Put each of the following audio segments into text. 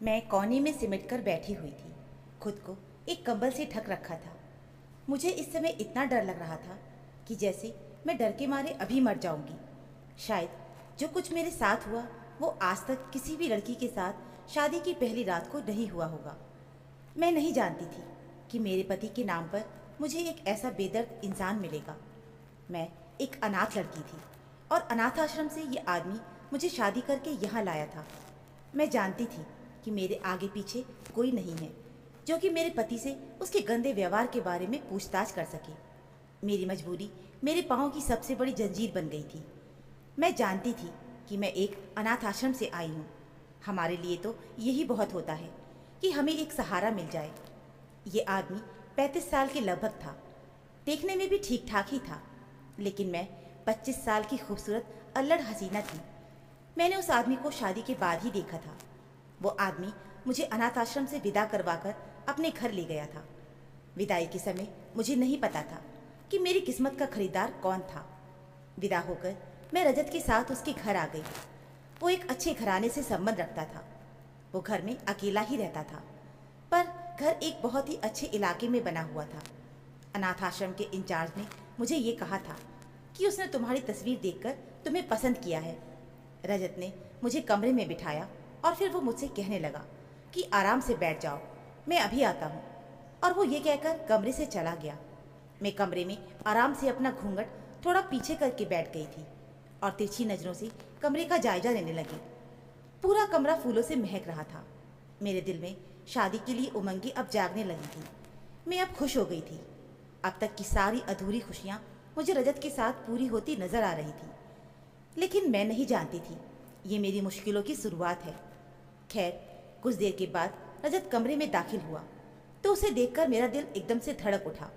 मैं कोने में सिमट कर बैठी हुई थी। खुद को एक कंबल से ढक रखा था। मुझे इस समय इतना डर लग रहा था कि जैसे मैं डर के मारे अभी मर जाऊंगी। शायद जो कुछ मेरे साथ हुआ वो आज तक किसी भी लड़की के साथ शादी की पहली रात को नहीं हुआ होगा। मैं नहीं जानती थी कि मेरे पति के नाम पर मुझे एक ऐसा बेदर्द इंसान मिलेगा। मैं एक अनाथ लड़की थी और अनाथ आश्रम से ये आदमी मुझे शादी करके यहाँ लाया था। मैं जानती थी कि मेरे आगे पीछे कोई नहीं है जो कि मेरे पति से उसके गंदे व्यवहार के बारे में पूछताछ कर सके। मेरी मजबूरी मेरे पाँव की सबसे बड़ी जंजीर बन गई थी। मैं जानती थी कि मैं एक अनाथ आश्रम से आई हूँ। हमारे लिए तो यही बहुत होता है कि हमें एक सहारा मिल जाए। ये आदमी 35 साल के लगभग था। देखने में भी ठीक ठाक ही था, लेकिन मैं 25 साल की खूबसूरत अल्लड़ हसीना थी। मैंने उस आदमी को शादी के बाद ही देखा था। वो आदमी मुझे अनाथ आश्रम से विदा करवाकर अपने घर ले गया था। विदाई के समय मुझे नहीं पता था कि मेरी किस्मत का खरीदार कौन था। विदा होकर मैं रजत के साथ उसके घर आ गई। वो एक अच्छे घराने से संबंध रखता था। वो घर में अकेला ही रहता था, पर घर एक बहुत ही अच्छे इलाके में बना हुआ था। अनाथ आश्रम के इंचार्ज ने मुझे ये कहा था कि उसने तुम्हारी तस्वीर देखकर तुम्हें पसंद किया है। रजत ने मुझे कमरे में बिठाया और फिर वो मुझसे कहने लगा कि आराम से बैठ जाओ, मैं अभी आता हूँ। और वो ये कहकर कमरे से चला गया। मैं कमरे में आराम से अपना घूंघट थोड़ा पीछे करके बैठ गई थी और तिरछी नजरों से कमरे का जायजा लेने लगी। पूरा कमरा फूलों से महक रहा था। मेरे दिल में शादी के लिए उमंगें अब जागने लगी थी। मैं अब खुश हो गई थी। अब तक की सारी अधूरी खुशियाँ मुझे रजत के साथ पूरी होती नजर आ रही थी, लेकिन मैं नहीं जानती थी ये मेरी मुश्किलों की शुरुआत है। खैर, कुछ देर के बाद रजत कमरे में दाखिल हुआ तो उसे देखकर मेरा दिल एकदम से धड़क उठा।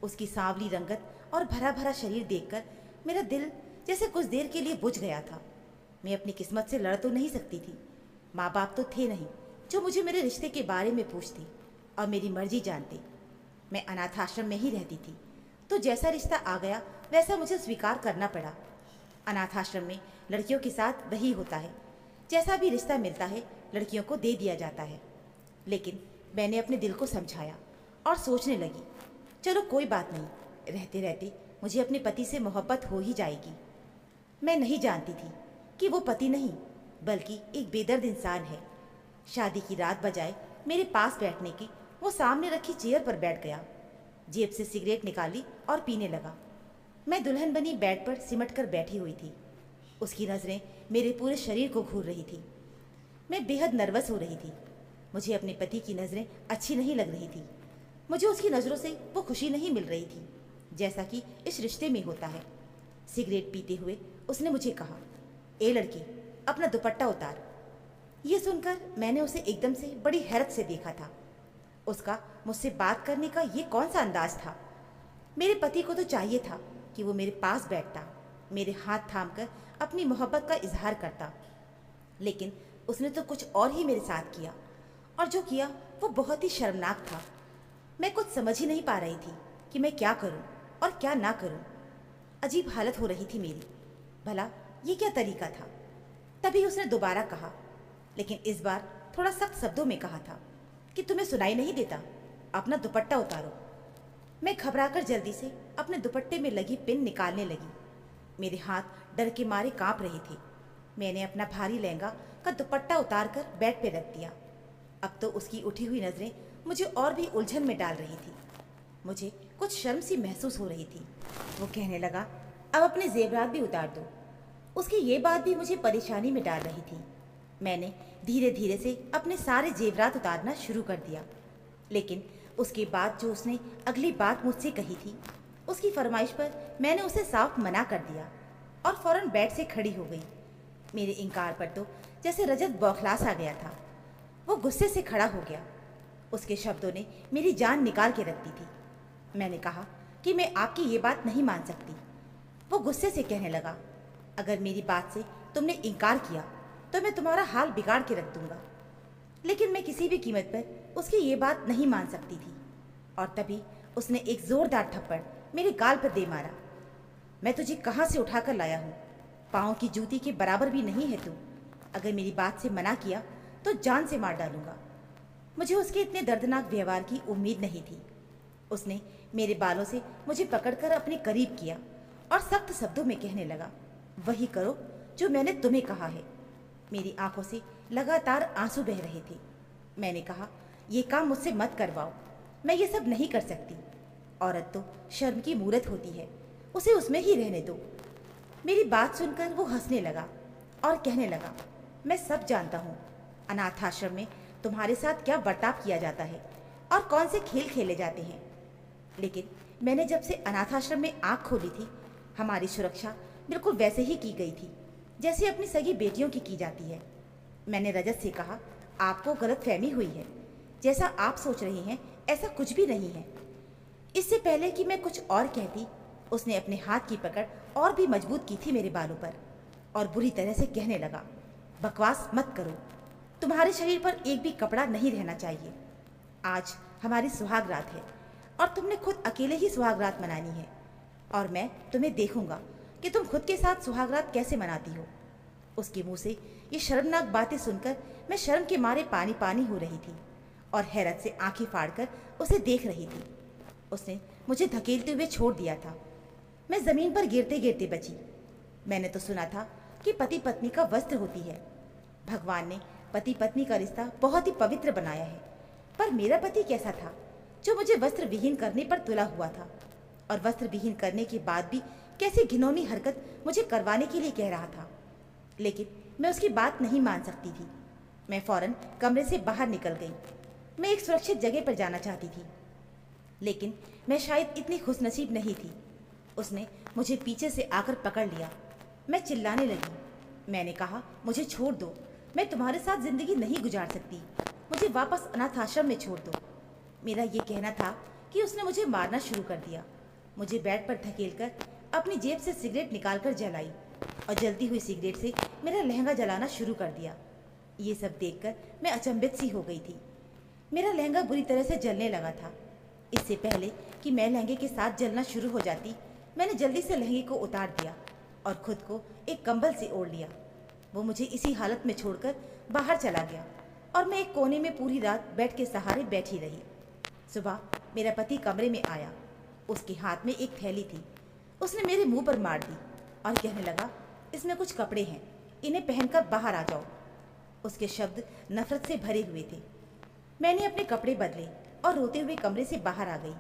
उसकी सांवली रंगत और भरा भरा शरीर देखकर मेरा दिल जैसे कुछ देर के लिए बुझ गया था। मैं अपनी किस्मत से लड़ तो नहीं सकती थी। माँ बाप तो थे नहीं जो मुझे मेरे रिश्ते के बारे में पूछती और मेरी मर्जी जानती। मैं अनाथ आश्रम में ही रहती थी, तो जैसा रिश्ता आ गया वैसा मुझे स्वीकार करना पड़ा। अनाथ आश्रम में लड़कियों के साथ वही होता है, जैसा भी रिश्ता मिलता है लड़कियों को दे दिया जाता है। लेकिन मैंने अपने दिल को समझाया और सोचने लगी, चलो कोई बात नहीं, रहते रहते मुझे अपने पति से मोहब्बत हो ही जाएगी। मैं नहीं जानती थी कि वो पति नहीं बल्कि एक बेदर्द इंसान है। शादी की रात बजाय मेरे पास बैठने की वो सामने रखी चेयर पर बैठ गया, जेब से सिगरेट निकाली और पीने लगा। मैं दुल्हन बनी बेड पर सिमट कर बैठी हुई थी। उसकी नज़रें मेरे पूरे शरीर को घूर रही थी। मैं बेहद नर्वस हो रही थी। मुझे अपने पति की नज़रें अच्छी नहीं लग रही थी। मुझे उसकी नज़रों से वो खुशी नहीं मिल रही थी जैसा कि इस रिश्ते में होता है। सिगरेट पीते हुए उसने मुझे कहा, ए लड़की, अपना दुपट्टा उतार। ये सुनकर मैंने उसे एकदम से बड़ी हैरत से देखा था। उसका मुझसे बात करने का ये कौन सा अंदाज था। मेरे पति को तो चाहिए था कि वो मेरे पास बैठता, मेरे हाथ थामकर अपनी मोहब्बत का इजहार करता, लेकिन उसने तो कुछ और ही मेरे साथ किया, और जो किया वो बहुत ही शर्मनाक था। मैं कुछ समझ ही नहीं पा रही थी कि मैं क्या करूं और क्या ना करूं। अजीब हालत हो रही थी मेरी। भला ये क्या तरीका था। तभी उसने दोबारा कहा, लेकिन इस बार थोड़ा सख्त शब्दों में कहा था कि तुम्हें सुनाई नहीं देता, अपना दुपट्टा उतारो। मैं घबराकर जल्दी से अपने दुपट्टे में लगी पिन निकालने लगी। मेरे हाथ डर के मारे कांप रहे थे। मैंने अपना भारी लहंगा का दुपट्टा उतारकर बेड पे रख दिया। अब तो उसकी उठी हुई नज़रें मुझे और भी उलझन में डाल रही थी। मुझे कुछ शर्म सी महसूस हो रही थी। वो कहने लगा, अब अपने जेवरात भी उतार दो। उसकी ये बात भी मुझे परेशानी में डाल रही थी। मैंने धीरे धीरे से अपने सारे जेवरात उतारना शुरू कर दिया, लेकिन उसके बाद जो उसने अगली बात मुझसे कही थी, उसकी फरमाइश पर मैंने उसे साफ मना कर दिया और फौरन बेड से खड़ी हो गई। मेरे इनकार पर तो जैसे रजत बौखला सा गया था। वो गुस्से से खड़ा हो गया। उसके शब्दों ने मेरी जान निकाल के रख दी थी। मैंने कहा कि मैं आपकी ये बात नहीं मान सकती। वो गुस्से से कहने लगा, अगर मेरी बात से तुमने इनकार किया तो मैं तुम्हारा हाल बिगाड़ के रख दूंगा। लेकिन मैं किसी भी कीमत पर उसकी ये बात नहीं मान सकती थी। और तभी उसने एक जोरदार थप्पड़ मेरे गाल पर दे मारा। मैं तुझे कहाँ से उठाकर लाया हूँ? पाँव की जूती के बराबर भी नहीं है तू। अगर मेरी बात से मना किया तो जान से मार डालूंगा। मुझे उसके इतने दर्दनाक व्यवहार की उम्मीद नहीं थी। उसने मेरे बालों से मुझे पकड़कर अपने करीब किया और सख्त शब्दों में कहने लगा, वही करो जो मैंने तुम्हें कहा है। मेरी आंखों से लगातार आंसू बह रहे थे। मैंने कहा, ये काम मुझसे मत करवाओ, मैं ये सब नहीं कर सकती। औरत तो शर्म की मूरत होती है, उसे उसमें ही रहने दो। मेरी बात सुनकर वो हंसने लगा और कहने लगा, मैं सब जानता हूँ, अनाथ आश्रम में तुम्हारे साथ क्या बर्ताव किया जाता है और कौन से खेल खेले जाते हैं। लेकिन मैंने जब से अनाथ आश्रम में आँख खोली थी, हमारी सुरक्षा बिल्कुल वैसे ही की गई थी जैसे अपनी सगी बेटियों की जाती है। मैंने रजत से कहा, आपको गलतफहमी हुई है, जैसा आप सोच रही हैं ऐसा कुछ भी नहीं है। इससे पहले कि मैं कुछ और कहती, उसने अपने हाथ की पकड़ और भी मजबूत की थी मेरे बालों पर और बुरी तरह से कहने लगा, बकवास मत करो, तुम्हारे शरीर पर एक भी कपड़ा नहीं रहना चाहिए। आज हमारी सुहाग रात है और तुमने खुद अकेले ही सुहाग रात मनानी है और मैं तुम्हें देखूंगा कि तुम खुद के साथ सुहाग रात कैसे मनाती हो। उसके मुंह से ये शर्मनाक बातें सुनकर मैं शर्म के मारे पानी पानी हो रही थी और हैरत से आंखें फाड़कर उसे देख रही थी। उसने मुझे धकेलते हुए छोड़ दिया था। मैं जमीन पर गिरते गिरते बची। मैंने तो सुना था कि पति पत्नी का वस्त्र होती है। भगवान ने पति पत्नी का रिश्ता बहुत ही पवित्र बनाया है, पर मेरा पति कैसा था जो मुझे वस्त्र विहीन करने पर तुला हुआ था और वस्त्र विहीन करने के बाद भी कैसी घिनौनी हरकत मुझे करवाने के लिए कह रहा था। लेकिन मैं उसकी बात नहीं मान सकती थी। मैं फौरन कमरे से बाहर निकल गई। मैं एक सुरक्षित जगह पर जाना चाहती थी, लेकिन मैं शायद इतनी खुशनसीब नहीं थी। उसने मुझे पीछे से आकर पकड़ लिया। मैं चिल्लाने लगी। मैंने कहा, मुझे छोड़ दो, मैं तुम्हारे साथ जिंदगी नहीं गुजार सकती, मुझे वापस अनाथ आश्रम में छोड़ दो। मेरा ये कहना था कि उसने मुझे मारना शुरू कर दिया। मुझे बेड पर धकेलकर अपनी जेब से सिगरेट निकालकर जलाई और जलती हुई सिगरेट से मेरा लहंगा जलाना शुरू कर दिया। ये सब देखकर मैं अचंभित सी हो गई थी। मेरा लहंगा बुरी तरह से जलने लगा था। इससे पहले कि मैं लहंगे के साथ जलना शुरू हो जाती, मैंने जल्दी से लहंगे को उतार दिया और खुद को एक कंबल से ओढ़ लिया। वो मुझे इसी हालत में छोड़कर बाहर चला गया और मैं एक कोने में पूरी रात बेड के सहारे बैठी रही। सुबह मेरा पति कमरे में आया। उसके हाथ में एक थैली थी। उसने मेरे मुंह पर मार दी और कहने लगा, इसमें कुछ कपड़े हैं, इन्हें पहनकर बाहर आ जाओ। उसके शब्द नफरत से भरे हुए थे। मैंने अपने कपड़े बदले और रोते हुए कमरे से बाहर आ गई।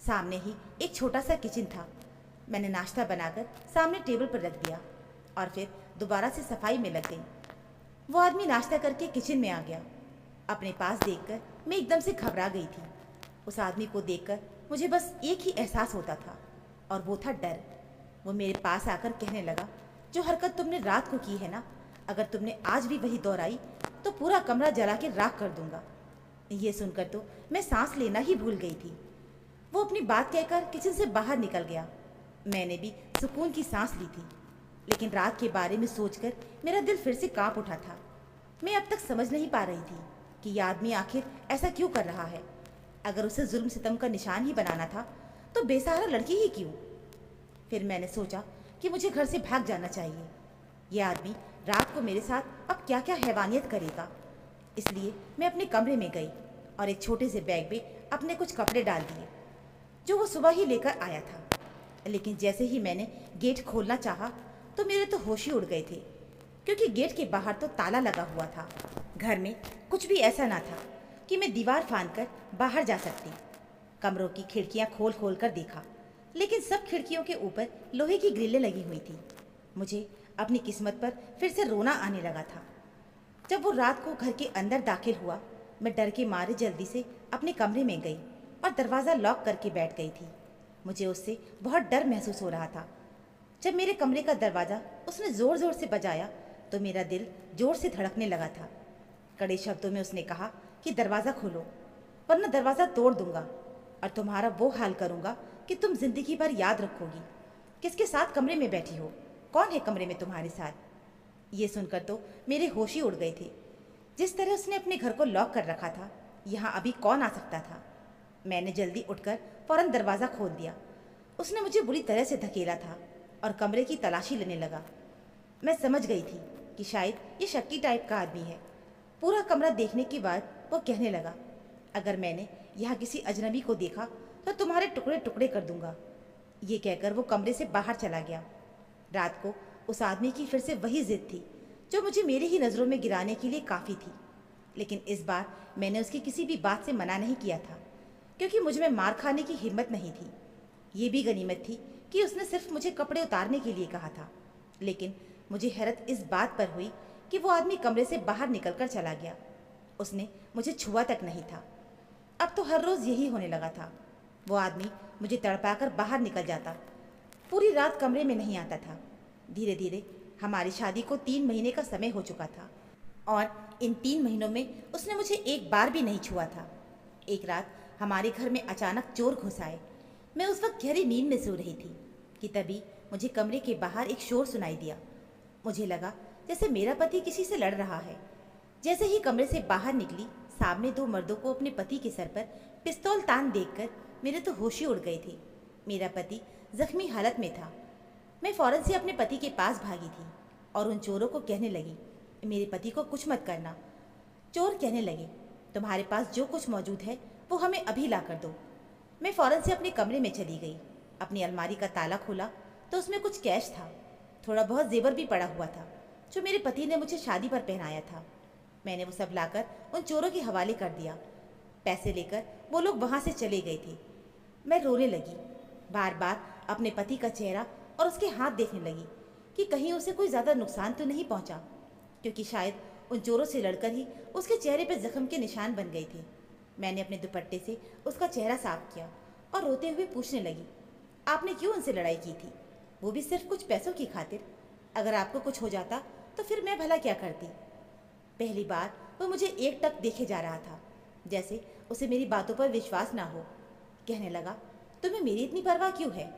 सामने ही एक छोटा सा किचन था। मैंने नाश्ता बनाकर सामने टेबल पर रख दिया और फिर दोबारा से सफाई में लग गई। वो आदमी नाश्ता करके किचन में आ गया। अपने पास देखकर मैं एकदम से घबरा गई थी। उस आदमी को देखकर मुझे बस एक ही एहसास होता था और वो था डर। वो मेरे पास आकर कहने लगा, जो हरकत तुमने रात को की है ना, अगर तुमने आज भी वही दोहराई तो पूरा कमरा जला के राख कर दूंगा। ये सुनकर तो मैं सांस लेना ही भूल गई थी। वो अपनी बात कहकर किचन से बाहर निकल गया। मैंने भी सुकून की सांस ली थी, लेकिन रात के बारे में सोचकर मेरा दिल फिर से कांप उठा था। मैं अब तक समझ नहीं पा रही थी कि यह आदमी आखिर ऐसा क्यों कर रहा है। अगर उसे जुल्म सितम का निशान ही बनाना था तो बेसहारा लड़की ही क्यों। फिर मैंने सोचा कि मुझे घर से भाग जाना चाहिए। यह आदमी रात को मेरे साथ अब क्या क्या हैवानियत करेगा। इसलिए मैं अपने कमरे में गई और एक छोटे से बैग में अपने कुछ कपड़े डाल दिए जो वो सुबह ही लेकर आया था। लेकिन जैसे ही मैंने गेट खोलना चाहा तो मेरे तो होश ही उड़ गए थे, क्योंकि गेट के बाहर तो ताला लगा हुआ था। घर में कुछ भी ऐसा ना था कि मैं दीवार फांद कर बाहर जा सकती। कमरों की खिड़कियां खोल खोल कर देखा, लेकिन सब खिड़कियों के ऊपर लोहे की ग्रिलें लगी हुई थी। मुझे अपनी किस्मत पर फिर से रोना आने लगा था। जब वो रात को घर के अंदर दाखिल हुआ, मैं डर के मारे जल्दी से अपने कमरे में गई और दरवाज़ा लॉक करके बैठ गई थी। मुझे उससे बहुत डर महसूस हो रहा था। जब मेरे कमरे का दरवाज़ा उसने ज़ोर ज़ोर से बजाया तो मेरा दिल ज़ोर से धड़कने लगा था। कड़े शब्दों में उसने कहा कि दरवाज़ा खोलो, वरना दरवाज़ा तोड़ दूंगा और तुम्हारा वो हाल करूंगा कि तुम जिंदगी भर याद रखोगी। किसके साथ कमरे में बैठी हो? कौन है कमरे में तुम्हारे साथ? ये सुनकर तो मेरे होश ही उड़ गए थे। जिस तरह उसने अपने घर को लॉक कर रखा था, यहाँ अभी कौन आ सकता था। मैंने जल्दी उठकर फौरन दरवाज़ा खोल दिया। उसने मुझे बुरी तरह से धकेला था और कमरे की तलाशी लेने लगा। मैं समझ गई थी कि शायद ये शक्की टाइप का आदमी है। पूरा कमरा देखने के बाद वो कहने लगा, अगर मैंने यहाँ किसी अजनबी को देखा तो तुम्हारे टुकड़े टुकड़े कर दूंगा। ये कहकर वो कमरे से बाहर चला गया। रात को उस आदमी की फिर से वही जिद थी जो मुझे मेरी ही नज़रों में गिराने के लिए काफ़ी थी। लेकिन इस बार मैंने उसकी किसी भी बात से मना नहीं किया था, क्योंकि मुझ में मार खाने की हिम्मत नहीं थी। ये भी गनीमत थी कि उसने सिर्फ मुझे कपड़े उतारने के लिए कहा था। लेकिन मुझे हैरत इस बात पर हुई कि वो आदमी कमरे से बाहर निकलकर चला गया। उसने मुझे छुआ तक नहीं था। अब तो हर रोज़ यही होने लगा था। वो आदमी मुझे तड़पाकर बाहर निकल जाता, पूरी रात कमरे में नहीं आता था। धीरे धीरे हमारी शादी को 3 महीने का समय हो चुका था और इन 3 महीनों में उसने मुझे एक बार भी नहीं छुआ था। एक रात हमारे घर में अचानक चोर घुस आए। मैं उस वक्त गहरी नींद में सो रही थी कि तभी मुझे कमरे के बाहर एक शोर सुनाई दिया। मुझे लगा जैसे मेरा पति किसी से लड़ रहा है। जैसे ही कमरे से बाहर निकली, सामने 2 मर्दों को अपने पति के सर पर पिस्तौल तान देखकर मेरे तो होश ही उड़ गए थे। मेरा पति जख्मी हालत में था। मैं फौरन से अपने पति के पास भागी थी और उन चोरों को कहने लगी, मेरे पति को कुछ मत करना। चोर कहने लगे, तुम्हारे पास जो कुछ मौजूद है वो हमें अभी ला कर दो। मैं फौरन से अपने कमरे में चली गई। अपनी अलमारी का ताला खोला तो उसमें कुछ कैश था। थोड़ा बहुत जेवर भी पड़ा हुआ था जो मेरे पति ने मुझे शादी पर पहनाया था। मैंने वो सब लाकर उन चोरों के हवाले कर दिया। पैसे लेकर वो लोग वहाँ से चले गए थे। मैं रोने लगी, बार बार अपने पति का चेहरा और उसके हाथ देखने लगी कि कहीं उसे कोई ज़्यादा नुकसान तो नहीं पहुँचा, क्योंकि शायद उन चोरों से लड़कर ही उसके चेहरे पर जख्म के निशान बन गए थे। मैंने अपने दुपट्टे से उसका चेहरा साफ किया और रोते हुए पूछने लगी, आपने क्यों उनसे लड़ाई की थी? वो भी सिर्फ कुछ पैसों की खातिर। अगर आपको कुछ हो जाता तो फिर मैं भला क्या करती? पहली बार वो मुझे एकटक देखे जा रहा था, जैसे उसे मेरी बातों पर विश्वास ना हो। कहने लगा, तुम्हें मेरी इतनी परवाह क्यों है?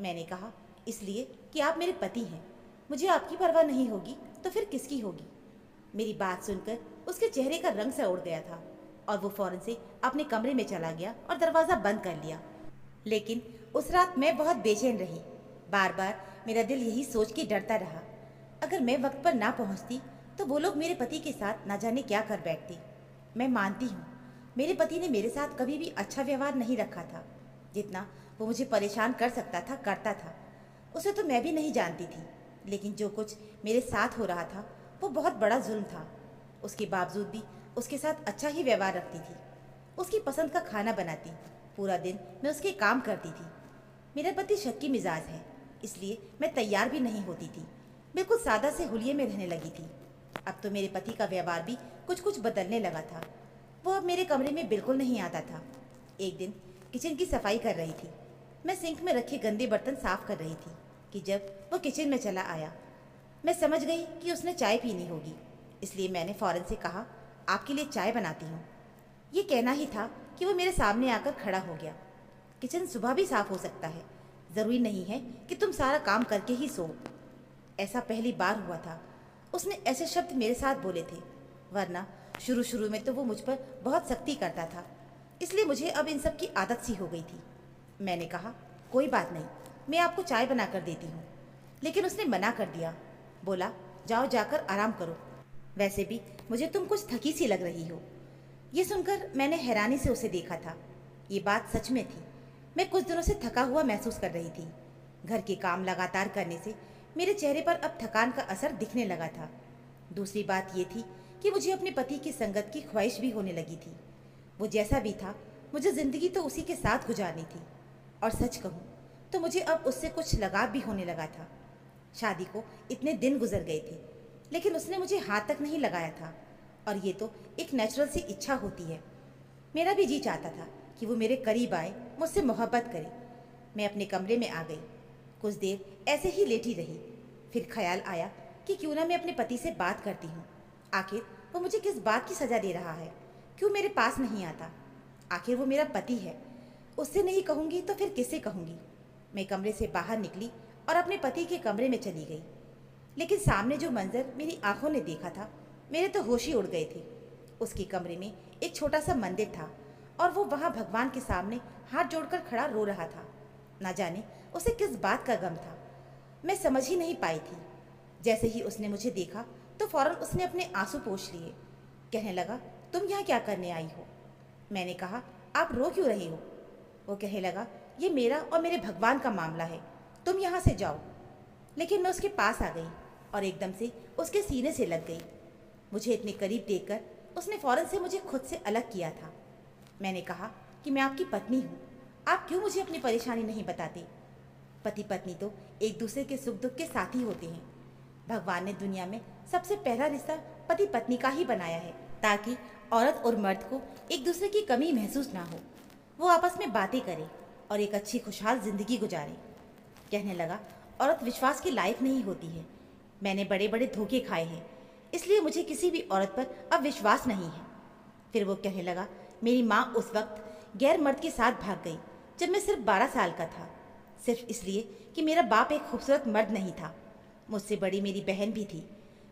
मैंने कहा, इसलिए कि आप मेरे पति हैं। मुझे आपकी परवाह नहीं होगी तो फिर किसकी होगी? मेरी बात सुनकर उसके चेहरे का रंग सा उड़ गया था और वो फौरन से अपने कमरे में चला गया और दरवाज़ा बंद कर लिया। लेकिन उस रात मैं बहुत बेचैन रही। बार बार मेरा दिल यही सोच के डरता रहा, अगर मैं वक्त पर ना पहुंचती तो वो लोग मेरे पति के साथ ना जाने क्या कर बैठते। मैं मानती हूँ मेरे पति ने मेरे साथ कभी भी अच्छा व्यवहार नहीं रखा था। जितना वो मुझे परेशान कर सकता था करता था। उसे तो मैं भी नहीं जानती थी, लेकिन जो कुछ मेरे साथ हो रहा था वो बहुत बड़ा जुल्म था। उसके बावजूद भी उसके साथ अच्छा ही व्यवहार रखती थी। उसकी पसंद का खाना बनाती, पूरा दिन मैं उसके काम करती थी। मेरा पति शक्की मिजाज है, इसलिए मैं तैयार भी नहीं होती थी। बिल्कुल सादा से हुलिये में रहने लगी थी। अब तो मेरे पति का व्यवहार भी कुछ कुछ बदलने लगा था। वो अब मेरे कमरे में बिल्कुल नहीं आता था। एक दिन किचन की सफाई कर रही थी। मैं सिंक में रखे गंदे बर्तन साफ कर रही थी कि जब वो किचन में चला आया। मैं समझ गई कि उसने चाय पीनी होगी, इसलिए मैंने फ़ौरन से कहा, आपके लिए चाय बनाती हूँ। ये कहना ही था कि वो मेरे सामने आकर खड़ा हो गया। किचन सुबह भी साफ हो सकता है, ज़रूरी नहीं है कि तुम सारा काम करके ही सो। ऐसा पहली बार हुआ था उसने ऐसे शब्द मेरे साथ बोले थे, वरना शुरू शुरू में तो वो मुझ पर बहुत सख्ती करता था, इसलिए मुझे अब इन सब की आदत सी हो गई थी। मैंने कहा, कोई बात नहीं, मैं आपको चाय बना कर देती हूँ। लेकिन उसने मना कर दिया, बोला, जाओ जाकर आराम करो, वैसे भी मुझे तुम कुछ थकी सी लग रही हो। ये सुनकर मैंने हैरानी से उसे देखा था। ये बात सच में थी। मैं कुछ दिनों से थका हुआ महसूस कर रही थी। घर के काम लगातार करने से मेरे चेहरे पर अब थकान का असर दिखने लगा था। दूसरी बात ये थी कि मुझे अपने पति की संगत की ख्वाहिश भी होने लगी थी। वो जैसा भी था, मुझे ज़िंदगी तो उसी के साथ गुजारनी थी। और सच कहूँ तो मुझे अब उससे कुछ लगाव भी होने लगा था। शादी को इतने दिन गुजर गए थे, लेकिन उसने मुझे हाथ तक नहीं लगाया था। और ये तो एक नेचुरल सी इच्छा होती है। मेरा भी जी चाहता था कि वो मेरे करीब आए, मुझसे मोहब्बत करे। मैं अपने कमरे में आ गई। कुछ देर ऐसे ही लेटी रही। फिर ख्याल आया कि क्यों ना मैं अपने पति से बात करती हूँ। आखिर वो मुझे किस बात की सज़ा दे रहा है? क्यों मेरे पास नहीं आता? आखिर वो मेरा पति है, उससे नहीं कहूँगी तो फिर किससे कहूँगी? मैं कमरे से बाहर निकली और अपने पति के कमरे में चली गई। लेकिन सामने जो मंजर मेरी आंखों ने देखा था, मेरे तो होश ही उड़ गए थे। उसके कमरे में एक छोटा सा मंदिर था और वो वहाँ भगवान के सामने हाथ जोड़कर खड़ा रो रहा था। ना जाने उसे किस बात का गम था, मैं समझ ही नहीं पाई थी। जैसे ही उसने मुझे देखा तो फौरन उसने अपने आंसू पोंछ लिए। कहने लगा, तुम यहाँ क्या करने आई हो? मैंने कहा, आप रो क्यों रहे हो? वो कहने लगा, ये मेरा और मेरे भगवान का मामला है, तुम यहाँ से जाओ। लेकिन मैं उसके पास आ गई और एकदम से उसके सीने से लग गई। मुझे इतने करीब देखकर उसने फौरन से मुझे खुद से अलग किया था। मैंने कहा कि मैं आपकी पत्नी हूँ, आप क्यों मुझे अपनी परेशानी नहीं बताते? पति पत्नी तो एक दूसरे के सुख दुख के साथी होते हैं। भगवान ने दुनिया में सबसे पहला रिश्ता पति पत्नी का ही बनाया है, ताकि औरत और मर्द को एक दूसरे की कमी महसूस ना हो, वो आपस में बातें करें और एक अच्छी खुशहाल जिंदगी गुजारें। कहने लगा, औरत विश्वास की लायक नहीं होती है। मैंने बड़े बड़े धोखे खाए हैं, इसलिए मुझे किसी भी औरत पर अब विश्वास नहीं है। फिर वो कहने लगा, मेरी माँ उस वक्त गैर मर्द के साथ भाग गई जब मैं सिर्फ 12 साल का था, सिर्फ इसलिए कि मेरा बाप एक खूबसूरत मर्द नहीं था। मुझसे बड़ी मेरी बहन भी थी।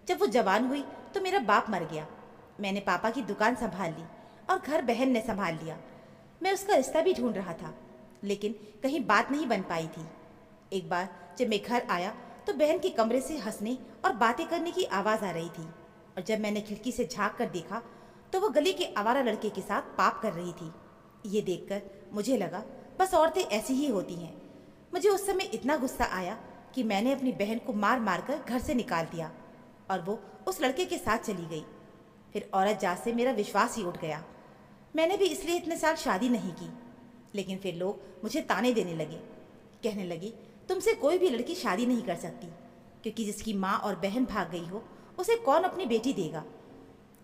जब वो जवान हुई तो मेरा बाप मर गया। मैंने पापा की दुकान संभाल ली और घर बहन ने संभाल लिया। मैं उसका रिश्ता भी ढूंढ रहा था, लेकिन कहीं बात नहीं बन पाई थी। एक बार जब मैं घर आया तो बहन के कमरे से हंसने और बातें करने की आवाज़ आ रही थी, और जब मैंने खिड़की से झांक कर देखा तो वो गली के आवारा लड़के के साथ पाप कर रही थी। ये देखकर मुझे लगा, बस औरतें ऐसी ही होती हैं। मुझे उस समय इतना गुस्सा आया कि मैंने अपनी बहन को मार मार कर घर से निकाल दिया और वो उस लड़के के साथ चली गई। फिर औरत जात से मेरा विश्वास ही उठ गया। मैंने भी इसलिए इतने साल शादी नहीं की। लेकिन फिर लोग मुझे ताने देने लगे, कहने लगे, तुमसे कोई भी लड़की शादी नहीं कर सकती, क्योंकि जिसकी माँ और बहन भाग गई हो उसे कौन अपनी बेटी देगा।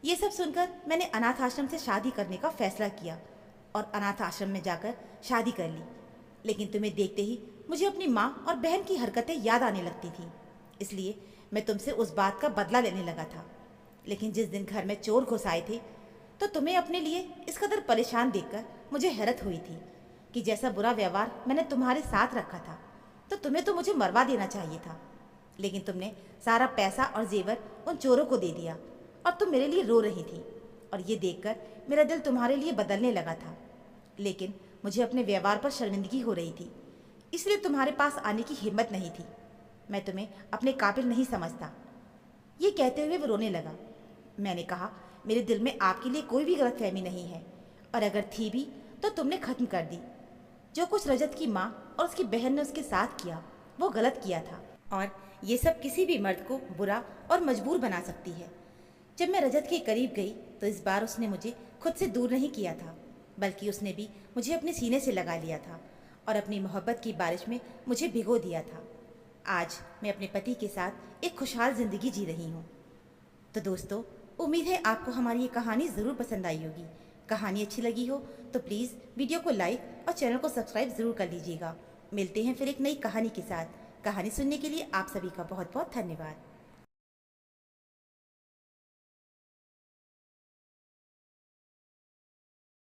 ये सब सुनकर मैंने अनाथ आश्रम से शादी करने का फैसला किया और अनाथ आश्रम में जाकर शादी कर ली। लेकिन तुम्हें देखते ही मुझे अपनी माँ और बहन की हरकतें याद आने लगती थी, इसलिए मैं तुमसे उस बात का बदला लेने लगा था। लेकिन जिस दिन घर में चोर घुस आए थे तो तुम्हें अपने लिए इस कदर परेशान देखकर मुझे हैरत हुई थी कि जैसा बुरा व्यवहार मैंने तुम्हारे साथ रखा था तो तुम्हें तो मुझे मरवा देना चाहिए था। लेकिन तुमने सारा पैसा और जेवर उन चोरों को दे दिया और तुम मेरे लिए रो रही थी, और ये देखकर मेरा दिल तुम्हारे लिए बदलने लगा था। लेकिन मुझे अपने व्यवहार पर शर्मिंदगी हो रही थी, इसलिए तुम्हारे पास आने की हिम्मत नहीं थी। मैं तुम्हें अपने काबिल नहीं समझता। ये कहते हुए वो रोने लगा। मैंने कहा, मेरे दिल में आपके लिए कोई भी गलतफहमी नहीं है, और अगर थी भी तो तुमने ख़त्म कर दी। जो कुछ रजत की माँ और उसकी बहन ने उसके साथ किया वो गलत किया था, और ये सब किसी भी मर्द को बुरा और मजबूर बना सकती है। जब मैं रजत के करीब गई तो इस बार उसने मुझे खुद से दूर नहीं किया था, बल्कि उसने भी मुझे अपने सीने से लगा लिया था और अपनी मोहब्बत की बारिश में मुझे भिगो दिया था। आज मैं अपने पति के साथ एक खुशहाल ज़िंदगी जी रही हूँ। तो दोस्तों, उम्मीद है आपको हमारी ये कहानी ज़रूर पसंद आई होगी। कहानी अच्छी लगी हो तो प्लीज़ वीडियो को लाइक और चैनल को सब्सक्राइब ज़रूर कर लीजिएगा। मिलते हैं फिर एक नई कहानी के साथ। कहानी सुनने के लिए आप सभी का बहुत बहुत धन्यवाद।